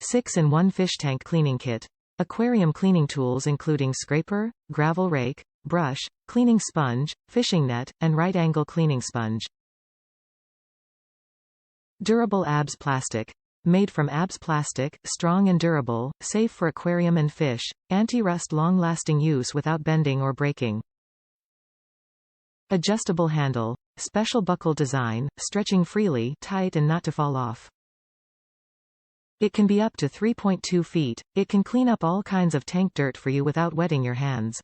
6-in-1 fish tank cleaning kit. Aquarium cleaning tools including scraper, gravel rake, brush, cleaning sponge, fishing net, and right-angle cleaning sponge. Durable ABS plastic. Made from ABS plastic, strong and durable, safe for aquarium and fish, anti-rust, long-lasting use without bending or breaking. Adjustable handle. Special buckle design, stretching freely, tight and not to fall off. It can be up to 3.2 feet. It can clean up all kinds of tank dirt for you without wetting your hands.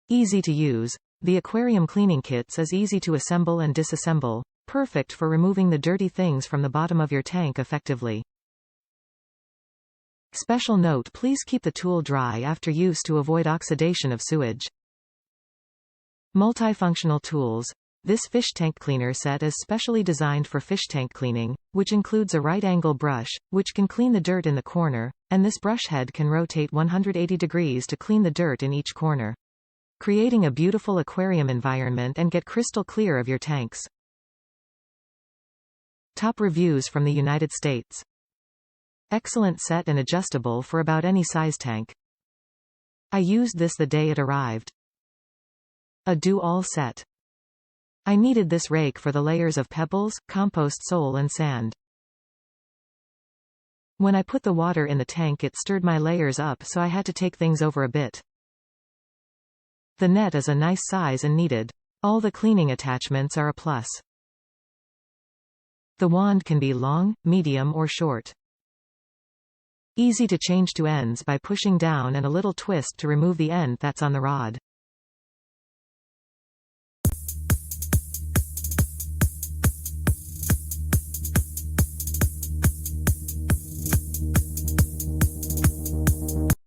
Easy to use. The aquarium cleaning kits is easy to assemble and disassemble, perfect for removing the dirty things from the bottom of your tank effectively. Special note: please keep the tool dry after use to avoid oxidation of sewage. Multifunctional tools. This fish tank cleaner set is specially designed for fish tank cleaning, which includes a right-angle brush, which can clean the dirt in the corner, and this brush head can rotate 180 degrees to clean the dirt in each corner, creating a beautiful aquarium environment and get crystal clear of your tanks. Top reviews from the United States. Excellent set and adjustable for about any size tank. I used this the day it arrived. A do-all set. I needed this rake for the layers of pebbles, compost soil and sand. When I put the water in the tank it stirred my layers up, so I had to take things over a bit. The net is a nice size and needed. All the cleaning attachments are a plus. The wand can be long, medium or short. Easy to change to ends by pushing down and a little twist to remove the end that's on the rod.